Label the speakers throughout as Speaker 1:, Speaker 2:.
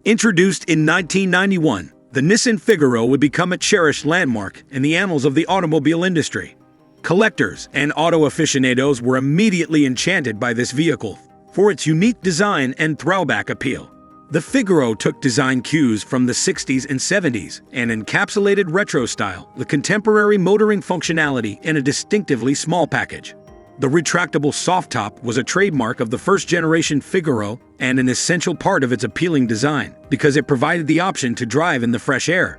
Speaker 1: Introduced in 1991, the Nissan Figaro would become a cherished landmark in the annals of the automobile industry. Collectors and auto aficionados were immediately enchanted by this vehicle for its unique design and throwback appeal. The Figaro took design cues from the 60s and 70s and encapsulated retro style, the contemporary motoring functionality in a distinctively small package. The retractable soft top was a trademark of the first-generation Figaro and an essential part of its appealing design because it provided the option to drive in the fresh air.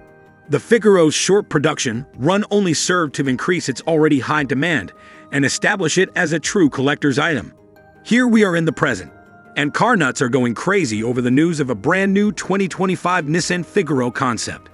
Speaker 1: The Figaro's short production run only served to increase its already high demand and establish it as a true collector's item. Here we are in the present, and car nuts are going crazy over the news of a brand new 2025 Nissan Figaro concept.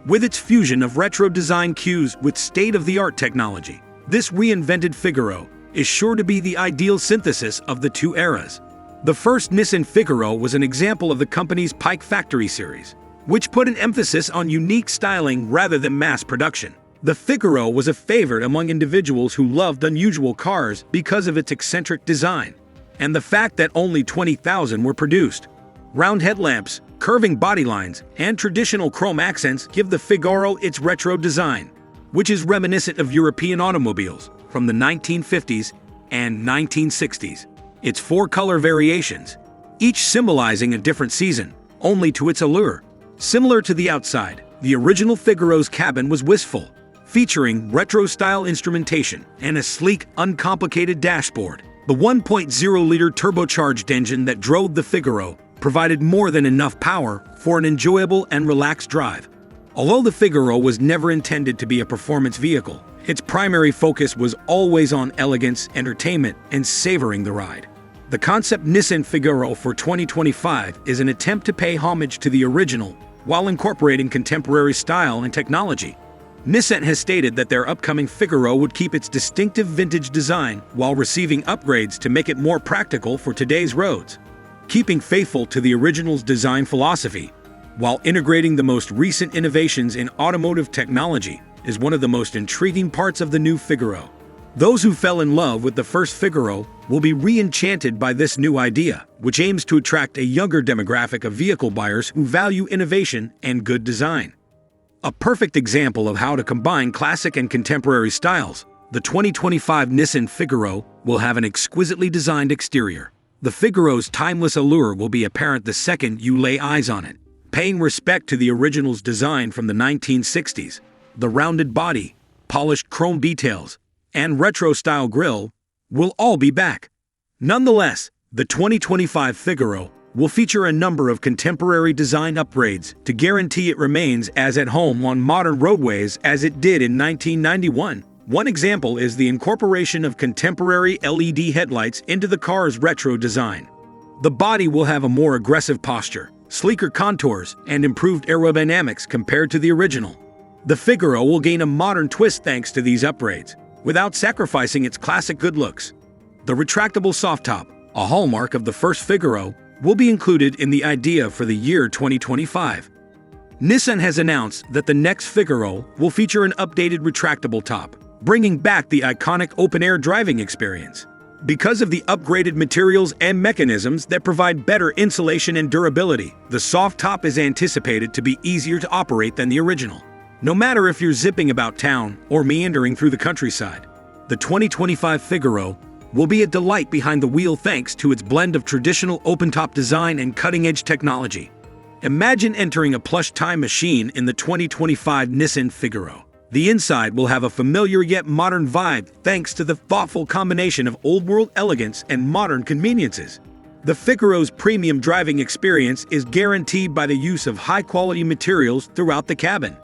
Speaker 1: With its fusion of retro design cues with state-of-the-art technology, this reinvented Figaro is sure to be the ideal synthesis of the two eras. The first Nissan Figaro was an example of the company's Pike Factory series, which put an emphasis on unique styling rather than mass production. The Figaro was a favorite among individuals who loved unusual cars because of its eccentric design and the fact that only 20,000 were produced. Round headlamps, curving body lines, and traditional chrome accents give the Figaro its retro design, which is reminiscent of European automobiles from the 1950s and 1960s. Its four color variations, each symbolizing a different season, only to its allure. Similar to the outside, the original Figaro's cabin was wistful, featuring retro-style instrumentation and a sleek, uncomplicated dashboard. The 1.0-liter turbocharged engine that drove the Figaro provided more than enough power for an enjoyable and relaxed drive. Although the Figaro was never intended to be a performance vehicle, its primary focus was always on elegance, entertainment, and savoring the ride. The concept Nissan Figaro for 2025 is an attempt to pay homage to the original while incorporating contemporary style and technology. Nissan has stated that their upcoming Figaro would keep its distinctive vintage design while receiving upgrades to make it more practical for today's roads. Keeping faithful to the original's design philosophy, while integrating the most recent innovations in automotive technology, is one of the most intriguing parts of the new Figaro. Those who fell in love with the first Figaro will be re-enchanted by this new idea, which aims to attract a younger demographic of vehicle buyers who value innovation and good design. A perfect example of how to combine classic and contemporary styles, the 2025 Nissan Figaro will have an exquisitely designed exterior. The Figaro's timeless allure will be apparent the second you lay eyes on it. Paying respect to the original's design from the 1960s, the rounded body, polished chrome details, and retro-style grille will all be back. Nonetheless, the 2025 Figaro will feature a number of contemporary design upgrades to guarantee it remains as at home on modern roadways as it did in 1991. One example is the incorporation of contemporary LED headlights into the car's retro design. The body will have a more aggressive posture, sleeker contours, and improved aerodynamics compared to the original. The Figaro will gain a modern twist thanks to these upgrades, without sacrificing its classic good looks. The retractable soft top, a hallmark of the first Figaro, will be included in the idea for the year 2025. Nissan has announced that the next Figaro will feature an updated retractable top, bringing back the iconic open-air driving experience. Because of the upgraded materials and mechanisms that provide better insulation and durability, the soft top is anticipated to be easier to operate than the original. No matter if you're zipping about town or meandering through the countryside, the 2025 Figaro will be a delight behind the wheel thanks to its blend of traditional open-top design and cutting-edge technology. Imagine entering a plush time machine in the 2025 Nissan Figaro. The inside will have a familiar yet modern vibe thanks to the thoughtful combination of old-world elegance and modern conveniences. The Figaro's premium driving experience is guaranteed by the use of high-quality materials throughout the cabin.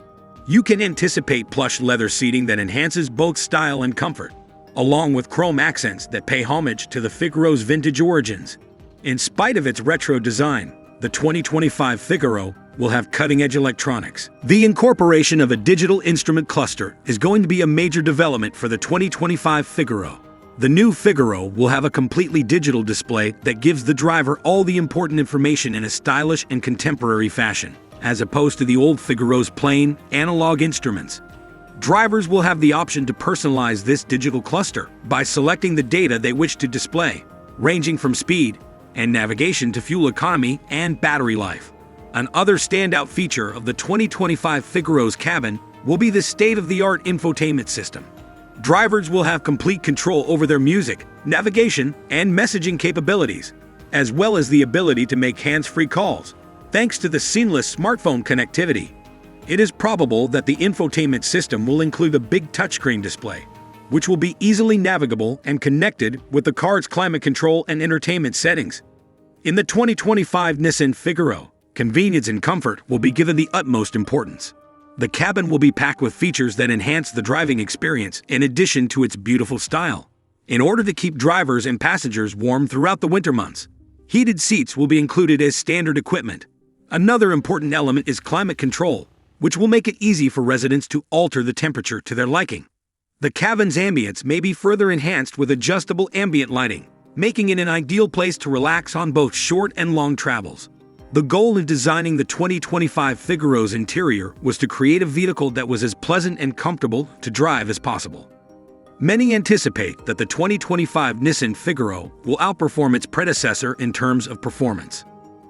Speaker 1: You can anticipate plush leather seating that enhances both style and comfort, along with chrome accents that pay homage to the Figaro's vintage origins. In spite of its retro design, the 2025 Figaro will have cutting-edge electronics. The incorporation of a digital instrument cluster is going to be a major development for the 2025 Figaro. The new Figaro will have a completely digital display that gives the driver all the important information in a stylish and contemporary fashion, as opposed to the old Figaro's plain, analog instruments. Drivers will have the option to personalize this digital cluster by selecting the data they wish to display, ranging from speed and navigation to fuel economy and battery life. Another standout feature of the 2025 Figaro's cabin will be the state-of-the-art infotainment system. Drivers will have complete control over their music, navigation, and messaging capabilities, as well as the ability to make hands-free calls, thanks to the seamless smartphone connectivity. It is probable that the infotainment system will include a big touchscreen display, which will be easily navigable and connected with the car's climate control and entertainment settings. In the 2025 Nissan Figaro, convenience and comfort will be given the utmost importance. The cabin will be packed with features that enhance the driving experience in addition to its beautiful style. In order to keep drivers and passengers warm throughout the winter months, heated seats will be included as standard equipment. Another important element is climate control, which will make it easy for residents to alter the temperature to their liking. The cabin's ambience may be further enhanced with adjustable ambient lighting, making it an ideal place to relax on both short and long travels. The goal in designing the 2025 Figaro's interior was to create a vehicle that was as pleasant and comfortable to drive as possible. Many anticipate that the 2025 Nissan Figaro will outperform its predecessor in terms of performance.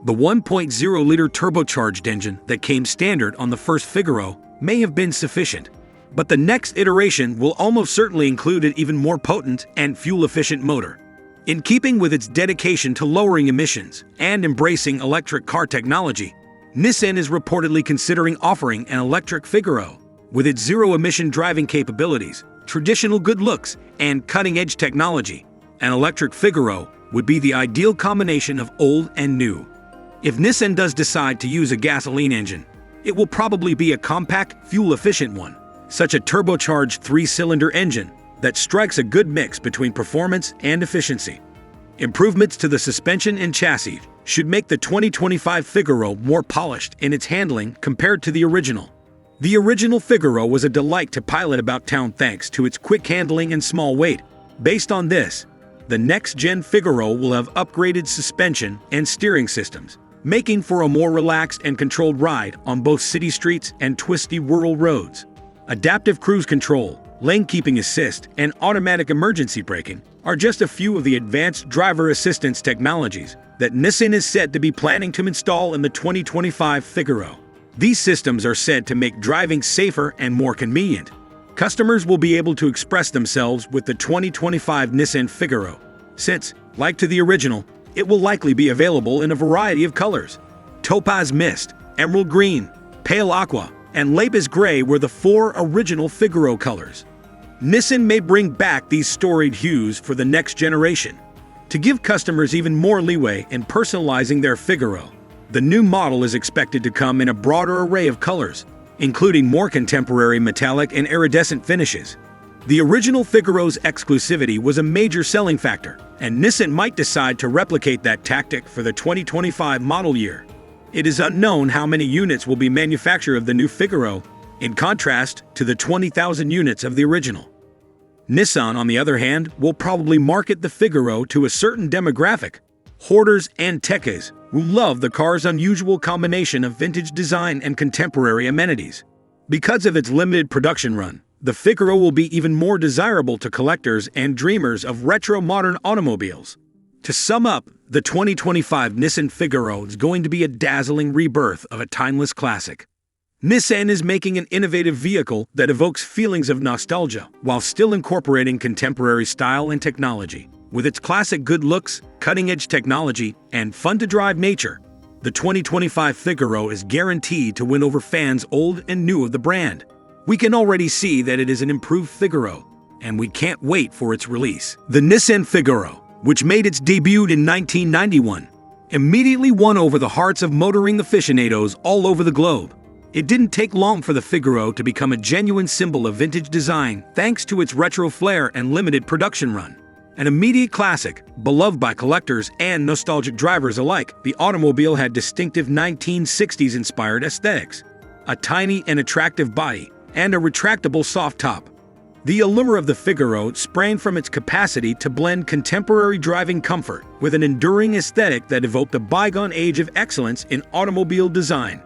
Speaker 1: The 1.0-liter turbocharged engine that came standard on the first Figaro may have been sufficient, but the next iteration will almost certainly include an even more potent and fuel-efficient motor. In keeping with its dedication to lowering emissions and embracing electric car technology, Nissan is reportedly considering offering an electric Figaro. With its zero-emission driving capabilities, traditional good looks, and cutting-edge technology, an electric Figaro would be the ideal combination of old and new. If Nissan does decide to use a gasoline engine, it will probably be a compact, fuel-efficient one, such a turbocharged 3-cylinder engine that strikes a good mix between performance and efficiency. Improvements to the suspension and chassis should make the 2025 Figaro more polished in its handling compared to the original. The original Figaro was a delight to pilot about town thanks to its quick handling and small weight. Based on this, the next-gen Figaro will have upgraded suspension and steering systems, making for a more relaxed and controlled ride on both city streets and twisty rural roads. Adaptive cruise control, lane keeping assist, and automatic emergency braking are just a few of the advanced driver assistance technologies that Nissan is said to be planning to install in the 2025 Figaro. These systems are said to make driving safer and more convenient. Customers will be able to express themselves with the 2025 Nissan Figaro, since, like to the original, it will likely be available in a variety of colors. Topaz Mist, Emerald Green, Pale Aqua, and Lapis Gray were the 4 original Figaro colors. Nissan may bring back these storied hues for the next generation. To give customers even more leeway in personalizing their Figaro, the new model is expected to come in a broader array of colors, including more contemporary metallic and iridescent finishes. The original Figaro's exclusivity was a major selling factor, and Nissan might decide to replicate that tactic for the 2025 model year. It is unknown how many units will be manufactured of the new Figaro, in contrast to the 20,000 units of the original. Nissan, on the other hand, will probably market the Figaro to a certain demographic, hoarders and techies who love the car's unusual combination of vintage design and contemporary amenities. Because of its limited production run, the Figaro will be even more desirable to collectors and dreamers of retro modern automobiles. To sum up, the 2025 Nissan Figaro is going to be a dazzling rebirth of a timeless classic. Nissan is making an innovative vehicle that evokes feelings of nostalgia while still incorporating contemporary style and technology. With its classic good looks, cutting-edge technology, and fun-to-drive nature, the 2025 Figaro is guaranteed to win over fans old and new of the brand. We can already see that it is an improved Figaro, and we can't wait for its release. The Nissan Figaro, which made its debut in 1991, immediately won over the hearts of motoring aficionados all over the globe. It didn't take long for the Figaro to become a genuine symbol of vintage design thanks to its retro flair and limited production run. An immediate classic, beloved by collectors and nostalgic drivers alike, the automobile had distinctive 1960s-inspired aesthetics, a tiny and attractive body, and a retractable soft top. The allure of the Figaro sprang from its capacity to blend contemporary driving comfort with an enduring aesthetic that evoked a bygone age of excellence in automobile design.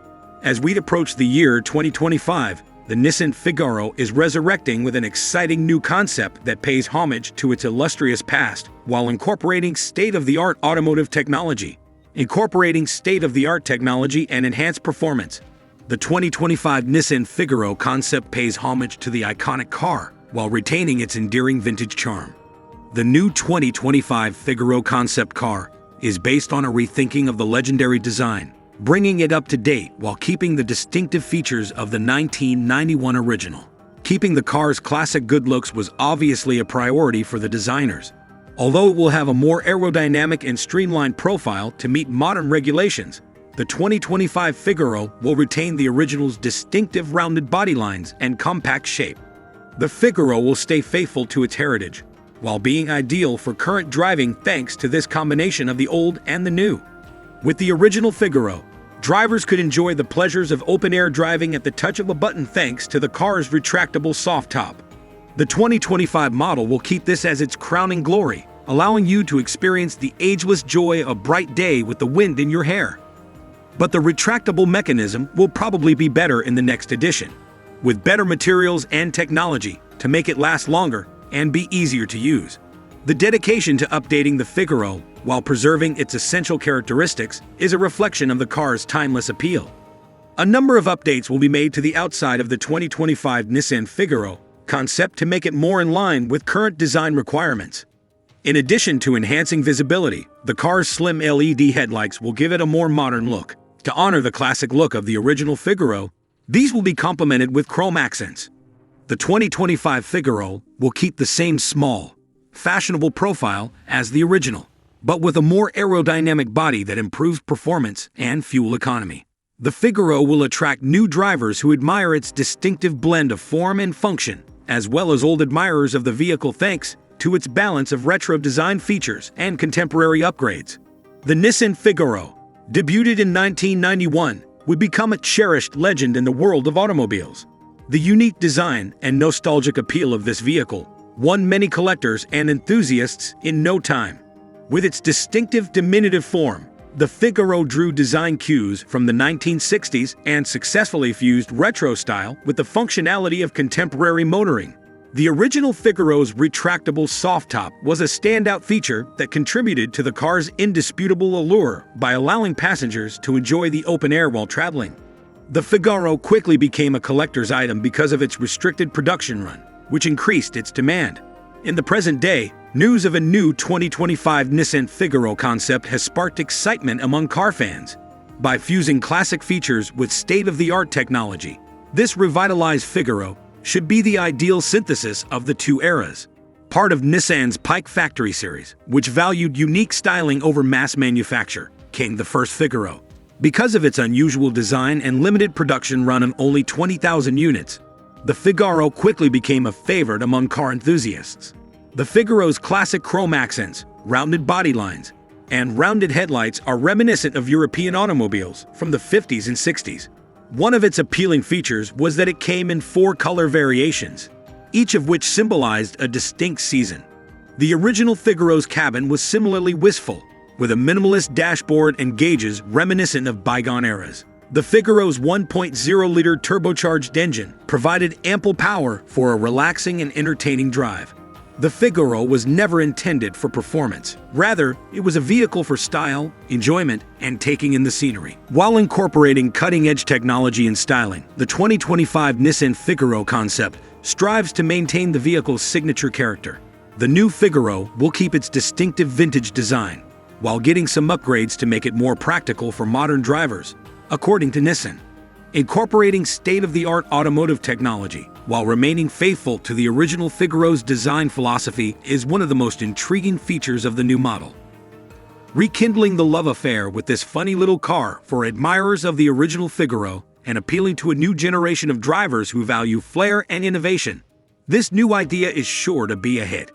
Speaker 1: As we approach the year 2025, the Nissan Figaro is resurrecting with an exciting new concept that pays homage to its illustrious past while incorporating state-of-the-art automotive technology. incorporating state-of-the-art technology and enhanced performance. The 2025 Nissan Figaro concept pays homage to the iconic car while retaining its endearing vintage charm. The new 2025 Figaro concept car is based on a rethinking of the legendary design, bringing it up to date while keeping the distinctive features of the 1991 original. Keeping the car's classic good looks was obviously a priority for the designers. Although it will have a more aerodynamic and streamlined profile to meet modern regulations, the 2025 Figaro will retain the original's distinctive rounded body lines and compact shape. The Figaro will stay faithful to its heritage, while being ideal for current driving thanks to this combination of the old and the new. With the original Figaro, drivers could enjoy the pleasures of open-air driving at the touch of a button thanks to the car's retractable soft top. The 2025 model will keep this as its crowning glory, allowing you to experience the ageless joy of a bright day with the wind in your hair. But the retractable mechanism will probably be better in the next edition, with better materials and technology to make it last longer and be easier to use. The dedication to updating the Figaro while preserving its essential characteristics is a reflection of the car's timeless appeal. A number of updates will be made to the outside of the 2025 Nissan Figaro concept to make it more in line with current design requirements. In addition to enhancing visibility, the car's slim LED headlights will give it a more modern look. To honor the classic look of the original Figaro, these will be complemented with chrome accents. The 2025 Figaro will keep the same small, fashionable profile as the original, but with a more aerodynamic body that improves performance and fuel economy. The Figaro will attract new drivers who admire its distinctive blend of form and function, as well as old admirers of the vehicle thanks to its balance of retro design features and contemporary upgrades. The Nissan Figaro, debuted in 1991, would become a cherished legend in the world of automobiles. The unique design and nostalgic appeal of this vehicle won many collectors and enthusiasts in no time. With its distinctive diminutive form, the Figaro drew design cues from the 1960s and successfully fused retro style with the functionality of contemporary motoring. The original Figaro's retractable soft top was a standout feature that contributed to the car's indisputable allure by allowing passengers to enjoy the open air while traveling. The Figaro quickly became a collector's item because of its restricted production run, which increased its demand. In the present day, news of a new 2025 Nissan Figaro concept has sparked excitement among car fans. By fusing classic features with state-of-the-art technology, this revitalized Figaro should be the ideal synthesis of the two eras. Part of Nissan's Pike Factory series, which valued unique styling over mass manufacture, came the first Figaro. Because of its unusual design and limited production run of only 20,000 units, the Figaro quickly became a favorite among car enthusiasts. The Figaro's classic chrome accents, rounded body lines, and rounded headlights are reminiscent of European automobiles from the 50s and 60s. One of its appealing features was that it came in 4 color variations, each of which symbolized a distinct season. The original Figaro's cabin was similarly wistful, with a minimalist dashboard and gauges reminiscent of bygone eras. The Figaro's 1.0-liter turbocharged engine provided ample power for a relaxing and entertaining drive. The Figaro was never intended for performance. Rather, it was a vehicle for style, enjoyment, and taking in the scenery. While incorporating cutting-edge technology and styling, the 2025 Nissan Figaro concept strives to maintain the vehicle's signature character. The new Figaro will keep its distinctive vintage design, while getting some upgrades to make it more practical for modern drivers, according to Nissan. Incorporating state-of-the-art automotive technology while remaining faithful to the original Figaro's design philosophy is one of the most intriguing features of the new model. Rekindling the love affair with this funny little car for admirers of the original Figaro and appealing to a new generation of drivers who value flair and innovation, this new idea is sure to be a hit.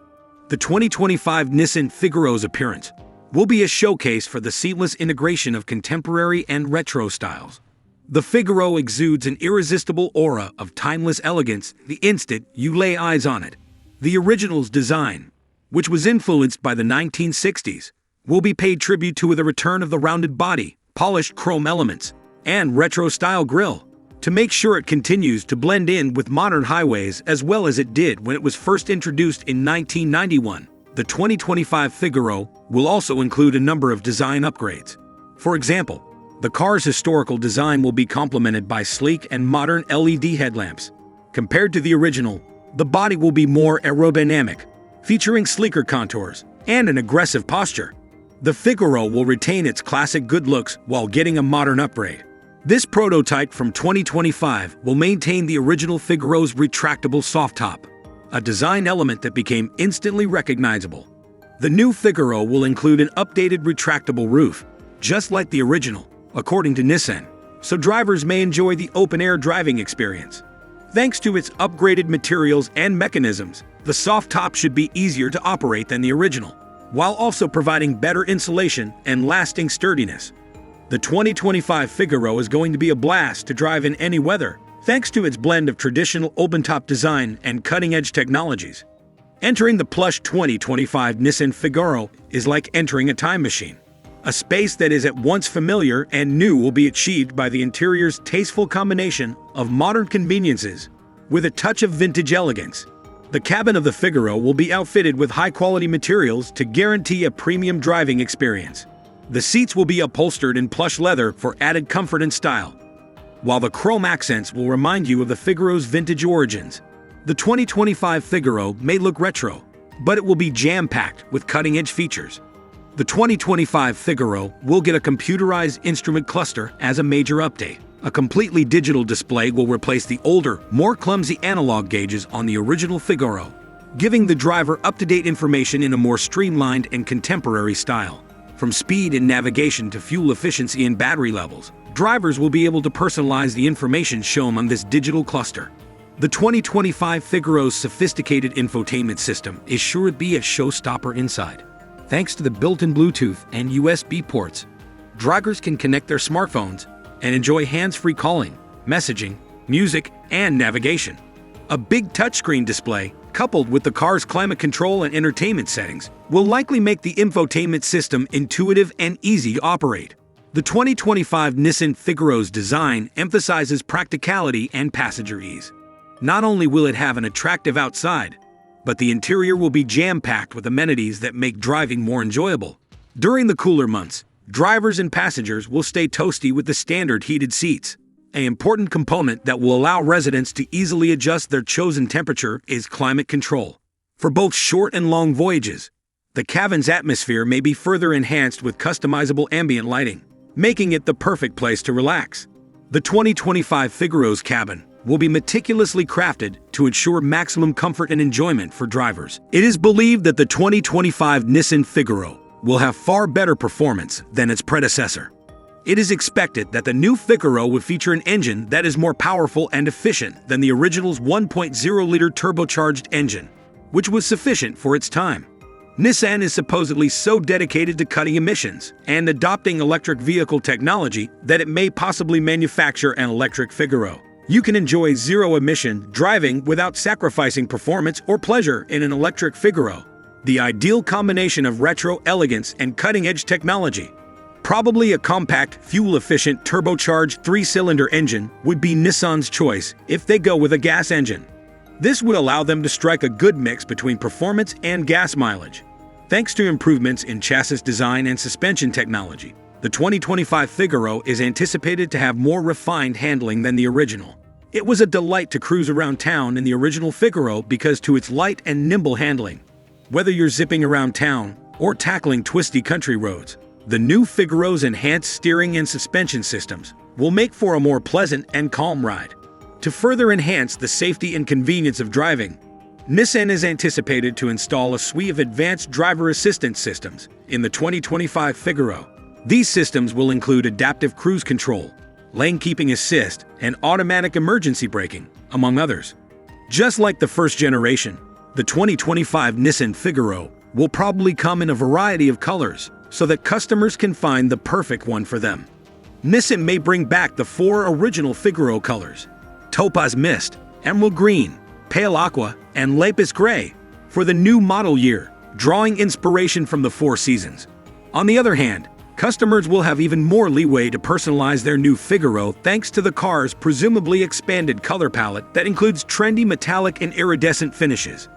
Speaker 1: The 2025 Nissan Figaro's appearance will be a showcase for the seamless integration of contemporary and retro styles. The Figaro exudes an irresistible aura of timeless elegance the instant you lay eyes on it. The original's design, which was influenced by the 1960s, will be paid tribute to with a return of the rounded body, polished chrome elements, and retro-style grille, to make sure it continues to blend in with modern highways as well as it did when it was first introduced in 1991. The 2025 Figaro will also include a number of design upgrades. For example, the car's historical design will be complemented by sleek and modern LED headlamps. Compared to the original, the body will be more aerodynamic, featuring sleeker contours and an aggressive posture. The Figaro will retain its classic good looks while getting a modern upgrade. This prototype from 2025 will maintain the original Figaro's retractable soft top, a design element that became instantly recognizable. The new Figaro will include an updated retractable roof, just like the original, according to Nissan, so drivers may enjoy the open-air driving experience. Thanks to its upgraded materials and mechanisms, the soft top should be easier to operate than the original, while also providing better insulation and lasting sturdiness. The 2025 Figaro is going to be a blast to drive in any weather, thanks to its blend of traditional open-top design and cutting-edge technologies. Entering the plush 2025 Nissan Figaro is like entering a time machine. A space that is at once familiar and new will be achieved by the interior's tasteful combination of modern conveniences with a touch of vintage elegance. The cabin of the Figaro will be outfitted with high-quality materials to guarantee a premium driving experience. The seats will be upholstered in plush leather for added comfort and style, while the chrome accents will remind you of the Figaro's vintage origins. The 2025 Figaro may look retro, but it will be jam-packed with cutting-edge features. The 2025 Figaro will get a computerized instrument cluster as a major update. A completely digital display will replace the older, more clumsy analog gauges on the original Figaro, giving the driver up-to-date information in a more streamlined and contemporary style. From speed and navigation to fuel efficiency and battery levels, drivers will be able to personalize the information shown on this digital cluster. The 2025 Figaro's sophisticated infotainment system is sure to be a showstopper inside. Thanks to the built-in Bluetooth and USB ports, drivers can connect their smartphones and enjoy hands-free calling, messaging, music, and navigation. A big touchscreen display, coupled with the car's climate control and entertainment settings, will likely make the infotainment system intuitive and easy to operate. The 2025 Nissan Figaro's design emphasizes practicality and passenger ease. Not only will it have an attractive outside, but the interior will be jam-packed with amenities that make driving more enjoyable. During the cooler months, drivers and passengers will stay toasty with the standard heated seats. An important component that will allow residents to easily adjust their chosen temperature is climate control. For both short and long voyages, the cabin's atmosphere may be further enhanced with customizable ambient lighting, making it the perfect place to relax. The 2025 Figaro's cabin will be meticulously crafted to ensure maximum comfort and enjoyment for drivers. It is believed that the 2025 Nissan Figaro will have far better performance than its predecessor. It is expected that the new Figaro will feature an engine that is more powerful and efficient than the original's 1.0-liter turbocharged engine, which was sufficient for its time. Nissan is supposedly so dedicated to cutting emissions and adopting electric vehicle technology that it may possibly manufacture an electric Figaro. You can enjoy zero-emission driving without sacrificing performance or pleasure in an electric Figaro. The ideal combination of retro elegance and cutting-edge technology. Probably a compact, fuel-efficient, turbocharged 3-cylinder engine would be Nissan's choice if they go with a gas engine. This would allow them to strike a good mix between performance and gas mileage. Thanks to improvements in chassis design and suspension technology, the 2025 Figaro is anticipated to have more refined handling than the original. It was a delight to cruise around town in the original Figaro because to its light and nimble handling. Whether you're zipping around town or tackling twisty country roads, the new Figaro's enhanced steering and suspension systems will make for a more pleasant and calm ride. To further enhance the safety and convenience of driving, Nissan is anticipated to install a suite of advanced driver assistance systems in the 2025 Figaro. These systems will include adaptive cruise control, lane keeping assist, and automatic emergency braking, among others. Just like the first generation, the 2025 Nissan Figaro will probably come in a variety of colors so that customers can find the perfect one for them. Nissan may bring back the 4 original Figaro colors: Topaz Mist, Emerald Green, Pale Aqua, and Lapis Gray for the new model year, drawing inspiration from the 4 seasons. On the other hand, customers will have even more leeway to personalize their new Figaro thanks to the car's presumably expanded color palette that includes trendy metallic and iridescent finishes.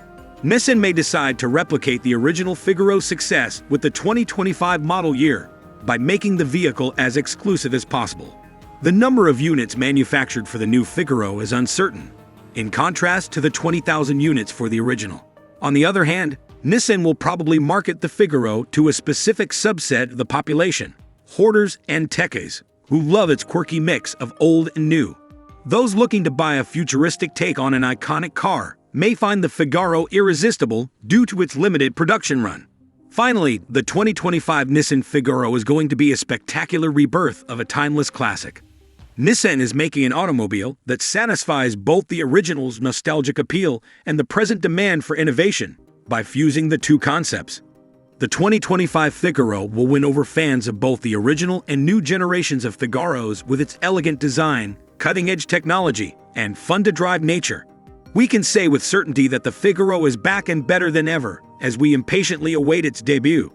Speaker 1: Nissan may decide to replicate the original Figaro's success with the 2025 model year, by making the vehicle as exclusive as possible. The number of units manufactured for the new Figaro is uncertain, in contrast to the 20,000 units for the original. On the other hand, Nissan will probably market the Figaro to a specific subset of the population, hoarders and techies, who love its quirky mix of old and new. Those looking to buy a futuristic take on an iconic car may find the Figaro irresistible due to its limited production run. Finally, the 2025 Nissan Figaro is going to be a spectacular rebirth of a timeless classic. Nissan is making an automobile that satisfies both the original's nostalgic appeal and the present demand for innovation by fusing the two concepts. The 2025 Figaro will win over fans of both the original and new generations of Figaros with its elegant design, cutting-edge technology, and fun-to-drive nature. We can say with certainty that the Figaro is back and better than ever as we impatiently await its debut.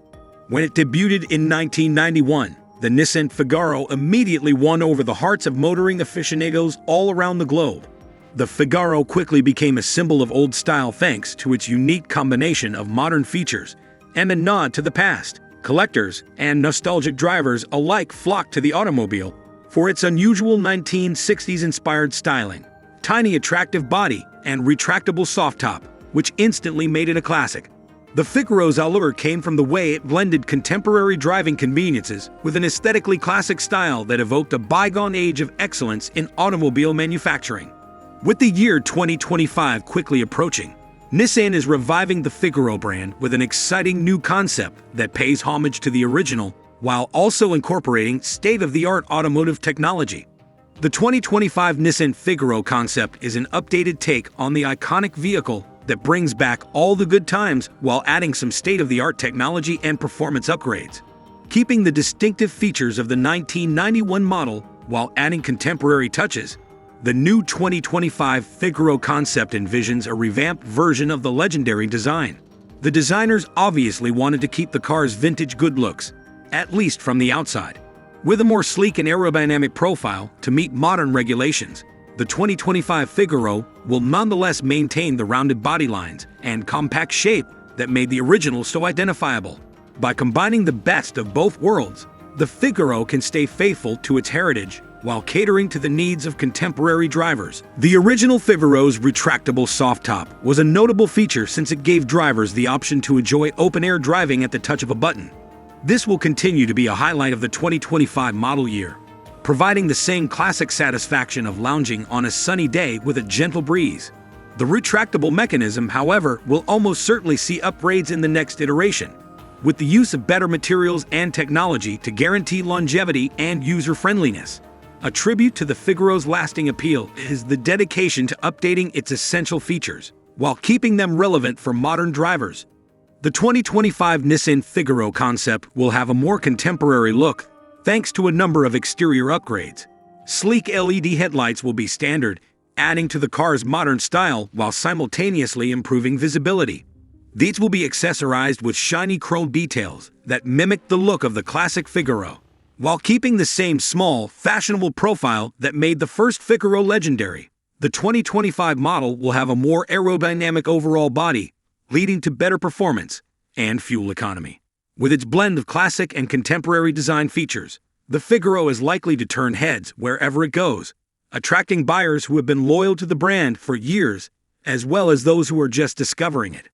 Speaker 1: When it debuted in 1991, the Nissan Figaro immediately won over the hearts of motoring aficionados all around the globe. The Figaro quickly became a symbol of old style thanks to its unique combination of modern features and a nod to the past. Collectors and nostalgic drivers alike flocked to the automobile for its unusual 1960s-inspired styling, tiny attractive body, and retractable soft top, which instantly made it a classic. The Figaro's allure came from the way it blended contemporary driving conveniences with an aesthetically classic style that evoked a bygone age of excellence in automobile manufacturing. With the year 2025 quickly approaching, Nissan is reviving the Figaro brand with an exciting new concept that pays homage to the original while also incorporating state-of-the-art automotive technology. The 2025 Nissan Figaro concept is an updated take on the iconic vehicle that brings back all the good times while adding some state-of-the-art technology and performance upgrades. Keeping the distinctive features of the 1991 model while adding contemporary touches, the new 2025 Figaro concept envisions a revamped version of the legendary design. The designers obviously wanted to keep the car's vintage good looks, at least from the outside. With a more sleek and aerodynamic profile to meet modern regulations, the 2025 Figaro will nonetheless maintain the rounded body lines and compact shape that made the original so identifiable. By combining the best of both worlds, the Figaro can stay faithful to its heritage while catering to the needs of contemporary drivers. The original Figaro's retractable soft top was a notable feature since it gave drivers the option to enjoy open-air driving at the touch of a button. This will continue to be a highlight of the 2025 model year, providing the same classic satisfaction of lounging on a sunny day with a gentle breeze. The retractable mechanism, however, will almost certainly see upgrades in the next iteration, with the use of better materials and technology to guarantee longevity and user-friendliness. A tribute to the Figaro's lasting appeal is the dedication to updating its essential features, while keeping them relevant for modern drivers. The 2025 Nissan Figaro concept will have a more contemporary look, thanks to a number of exterior upgrades. Sleek LED headlights will be standard, adding to the car's modern style while simultaneously improving visibility. These will be accessorized with shiny chrome details that mimic the look of the classic Figaro, while keeping the same small, fashionable profile that made the first Figaro legendary. The 2025 model will have a more aerodynamic overall body, leading to better performance and fuel economy. With its blend of classic and contemporary design features, the Figaro is likely to turn heads wherever it goes, attracting buyers who have been loyal to the brand for years, as well as those who are just discovering it.